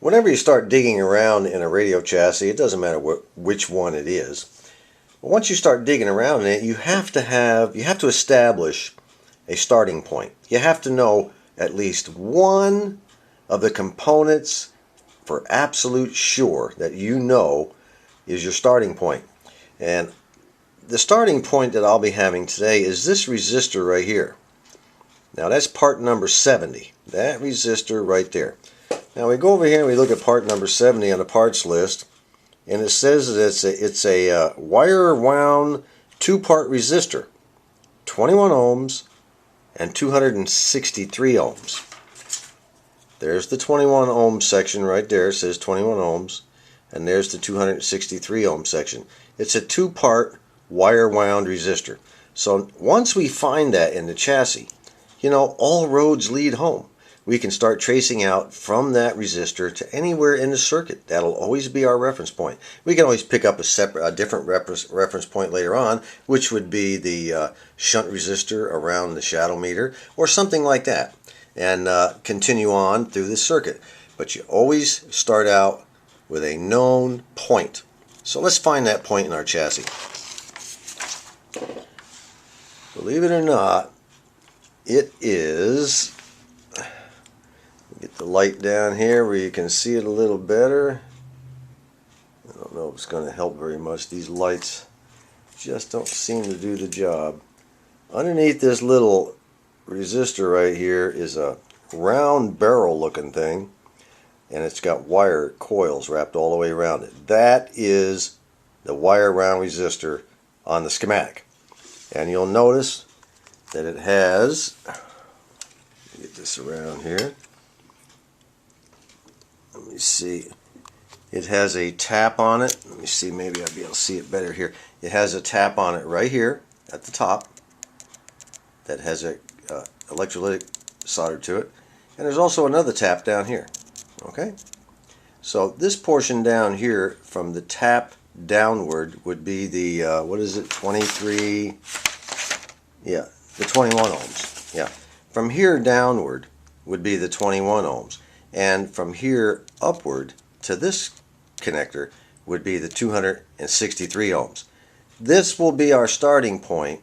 Whenever you start digging around in a radio chassis, it doesn't matter which one it is. But once you start digging around in it, you have to establish a starting point. You have to know at least one of the components for absolute sure that you know is your starting point. And the starting point that I'll be having today is this resistor right here. Now that's part number 70. That resistor right there. Now we go over here and we look at part number 70 on the parts list, and it says that it's a wire wound 2-part resistor, 21 ohms and 263 ohms. There's the 21 ohm section right there. It says 21 ohms, and there's the 263 ohm section. It's a 2-part wire wound resistor. So once we find that in the chassis, you know, all roads lead home. We can start tracing out from that resistor to anywhere in the circuit. That'll always be our reference point. We can always pick up a different reference point later on, which would be the shunt resistor around the shadow meter or something like that, and continue on through the circuit. But you always start out with a known point. So let's find that point in our chassis. Believe it or not, it is, get the light down here where you can see it a little better. I don't know if it's going to help very much. These lights just don't seem to do the job. Underneath this little resistor right here is a round barrel looking thing, and it's got wire coils wrapped all the way around it. That is the wire wound resistor on the schematic. And you'll notice that it has, get this around here, let me see, it has a tap on it. Let me see, maybe I'll be able to see it better here. It has a tap on it right here at the top that has a electrolytic soldered to it, and there's also another tap down here. Okay, so this portion down here from the tap downward would be the what is it, 23, yeah, the 21 ohms. Yeah, from here downward would be the 21 ohms, and from here upward to this connector would be the 263 ohms. This will be our starting point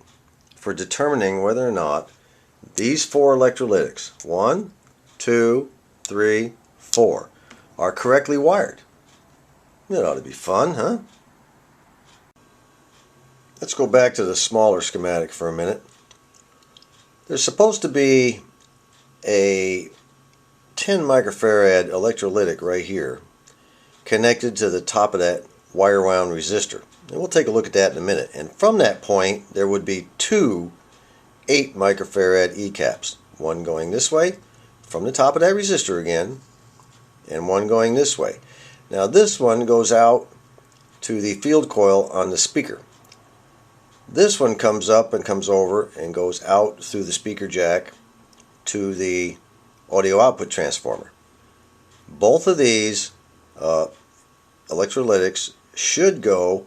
for determining whether or not these 4 electrolytics, 1, 2, 3, 4, are correctly wired. That ought to be fun, huh? Let's go back to the smaller schematic for a minute. There's supposed to be a 10 microfarad electrolytic right here connected to the top of that wire wound resistor. And we'll take a look at that in a minute. And from that point there would be 2 8 microfarad E-caps. One going this way from the top of that resistor again, and one going this way. Now this one goes out to the field coil on the speaker. This one comes up and comes over and goes out through the speaker jack to the audio output transformer. Both of these electrolytics should go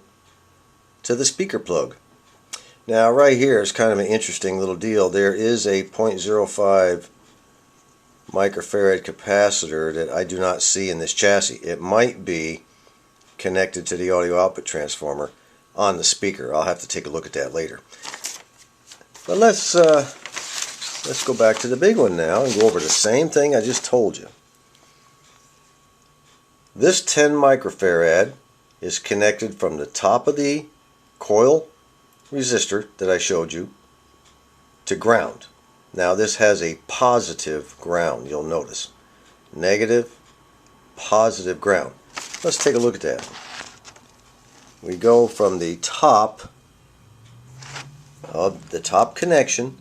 to the speaker plug. Now right here is kind of an interesting little deal. There is a 0.05 microfarad capacitor that I do not see in this chassis. It might be connected to the audio output transformer on the speaker. I'll have to take a look at that later. But let's go back to the big one now and go over the same thing I just told you. This 10 microfarad is connected from the top of the coil resistor that I showed you to ground. Now this has a positive ground, you'll notice. Negative, positive ground. Let's take a look at that. We go from the top of the top connection.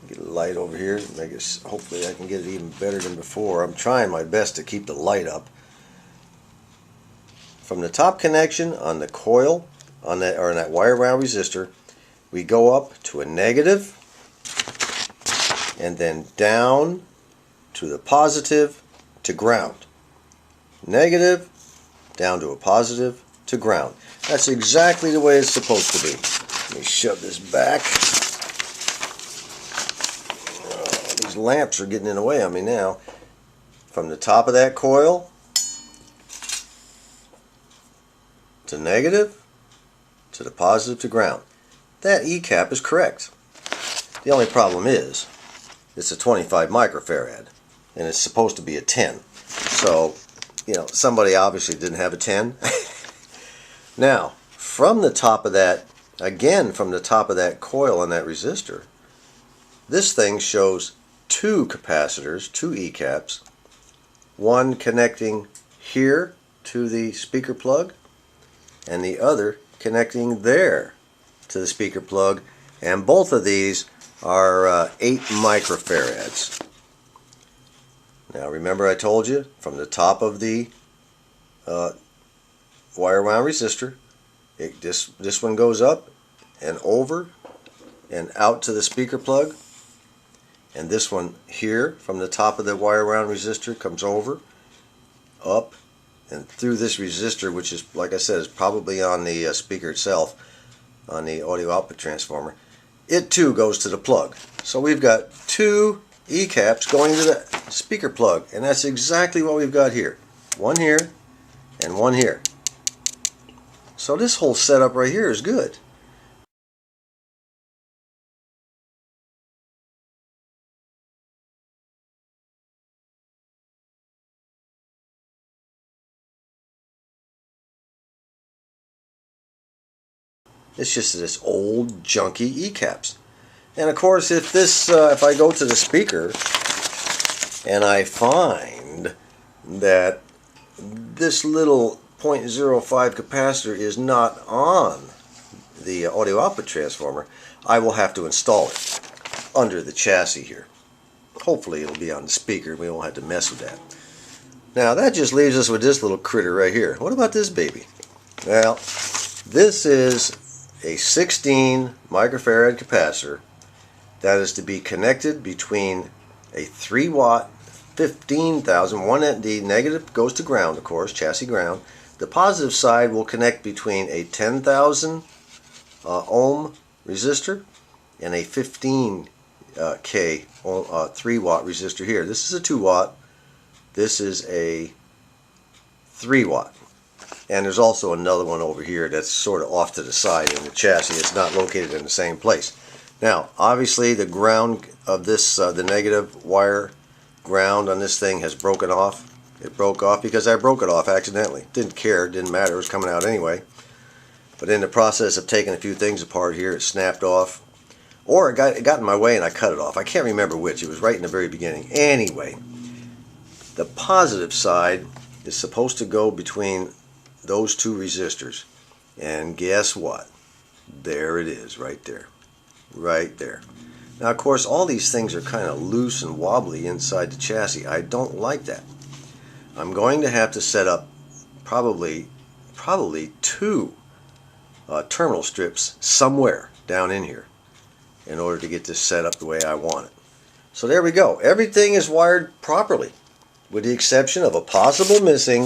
Get a light over here, make it, hopefully I can get it even better than before. I'm trying my best to keep the light up. From the top connection on the coil, on that wire wound resistor, we go up to a negative, and then down to the positive to ground. Negative, down to a positive to ground. That's exactly the way it's supposed to be. Let me shove this back. Oh, these lamps are getting in the way of me now. From the top of that coil to negative, to the positive to ground. That E cap is correct. The only problem is it's a 25 microfarad and it's supposed to be a 10. So, somebody obviously didn't have a 10. Now, from the top of that, again from the top of that coil on that resistor, this thing shows two capacitors, two E caps, one connecting here to the speaker plug and the other connecting there to the speaker plug, and both of these are 8 microfarads. Now remember I told you from the top of the wire wound resistor, this one goes up and over and out to the speaker plug, and this one here from the top of the wire wound resistor comes over, up, and through this resistor, which is, like I said, is probably on the speaker itself, on the audio output transformer. It too goes to the plug. So we've got two E caps going to the speaker plug, and that's exactly what we've got here. One here and one here. So this whole setup right here is good. It's just this old junky E caps. And of course, if I go to the speaker and I find that this little 0.05 capacitor is not on the audio output transformer, I will have to install it under the chassis here. Hopefully it'll be on the speaker. We won't have to mess with that. Now that just leaves us with this little critter right here. What about this baby? Well, this is a 16 microfarad capacitor that is to be connected between a 3 watt 15,000, the negative goes to ground, of course, chassis ground. The positive side will connect between a 10,000 ohm resistor and a 15 K 3 watt resistor here. This is a 2 watt, this is a 3 watt. And there's also another one over here that's sort of off to the side in the chassis. It's not located in the same place. Now, obviously the ground of this, the negative wire ground on this thing has broken off. It broke off because I broke it off accidentally. Didn't care, didn't matter, it was coming out anyway. But in the process of taking a few things apart here, it snapped off. Or it got in my way and I cut it off. I can't remember which. It was right in the very beginning. Anyway, the positive side is supposed to go between those two resistors, and guess what? There it is, right there, right there. Now of course all these things are kind of loose and wobbly inside the chassis. I don't like that. I'm going to have to set up probably two terminal strips somewhere down in here in order to get this set up the way I want it. So there we go. Everything is wired properly with the exception of a possible missing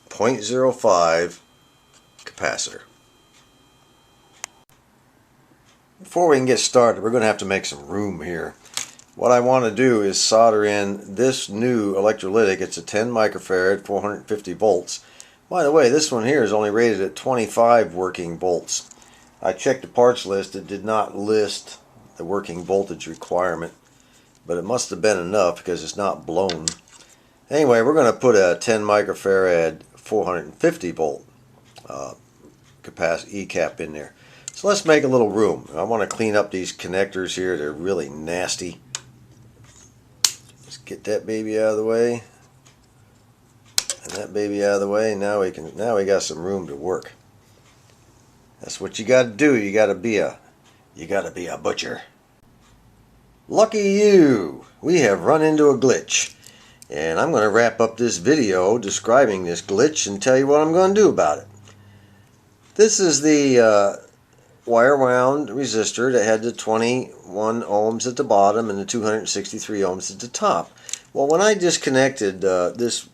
0.05 capacitor. Before we can get started, we're going to have to make some room here. What I want to do is solder in this new electrolytic. It's a 10 microfarad, 450 volts. By the way, this one here is only rated at 25 working volts. I checked the parts list. It did not list the working voltage requirement, but it must have been enough because it's not blown. Anyway, we're going to put a 10 microfarad 450 volt capacity E cap in there. So let's make a little room. I want to clean up these connectors here. They're really nasty. Let's get that baby out of the way, and that baby out of the way. Now we got some room to work. That's what you got to do. You got to be a butcher. Lucky you. We have run into a glitch. And I'm going to wrap up this video describing this glitch and tell you what I'm going to do about it. This is the wire wound resistor that had the 21 ohms at the bottom and the 263 ohms at the top. Well, when I disconnected this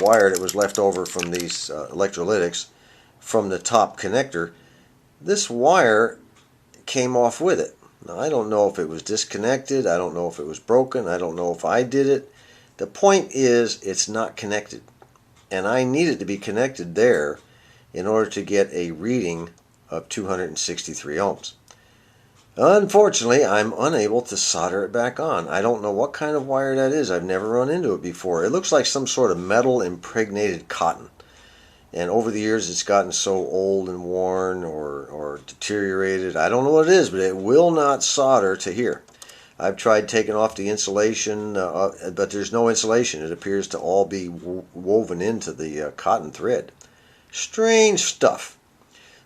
wire that was left over from these electrolytics from the top connector, this wire came off with it. Now, I don't know if it was disconnected, I don't know if it was broken, I don't know if I did it. The point is, it's not connected, and I need it to be connected there in order to get a reading of 263 ohms. Unfortunately, I'm unable to solder it back on. I don't know what kind of wire that is. I've never run into it before. It looks like some sort of metal impregnated cotton. And over the years, it's gotten so old and worn or deteriorated. I don't know what it is, but it will not solder to here. I've tried taking off the insulation, but there's no insulation. It appears to all be woven into the cotton thread. Strange stuff.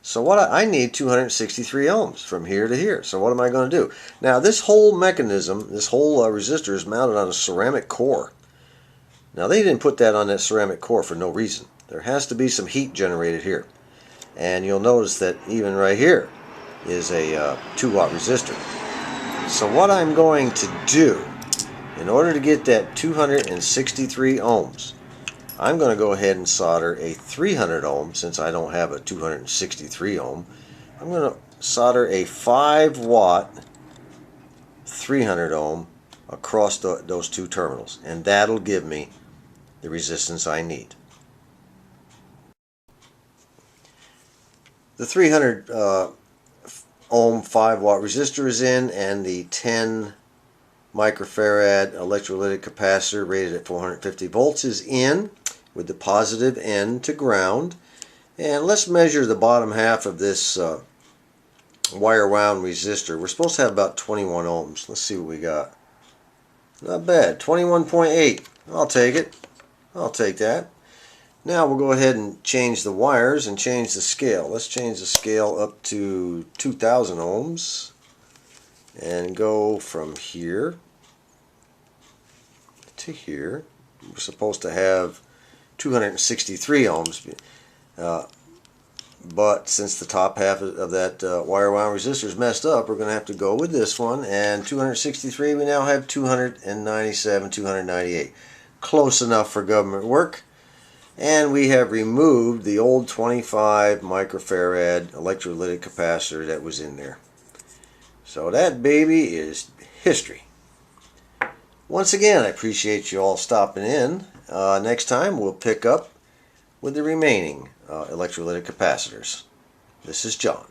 So what I need 263 ohms from here to here. So what am I going to do? Now this whole mechanism, this whole resistor is mounted on a ceramic core. Now they didn't put that on that ceramic core for no reason. There has to be some heat generated here. And you'll notice that even right here is a 2-watt resistor. So what I'm going to do, in order to get that 263 ohms, I'm going to go ahead and solder a 300 ohm, since I don't have a 263 ohm. I'm going to solder a 5-watt 300 ohm across those two terminals, and that'll give me the resistance I need. The 300 ohm 5-watt resistor is in, and the 10 microfarad electrolytic capacitor rated at 450 volts is in, with the positive end to ground. And let's measure the bottom half of this wire wound resistor. We're supposed to have about 21 ohms. Let's see what we got. Not bad. 21.8. I'll take it. I'll take that. Now we'll go ahead and change the wires and change the scale. Let's change the scale up to 2000 ohms and go from here to here. We're supposed to have 263 ohms, but since the top half of that wire wound resistor is messed up, we're going to have to go with this one. And 263, we now have 297, 298. Close enough for government work. And we have removed the old 25 microfarad electrolytic capacitor that was in there. So that baby is history. Once again, I appreciate you all stopping in. Next time we'll pick up with the remaining electrolytic capacitors. This is John.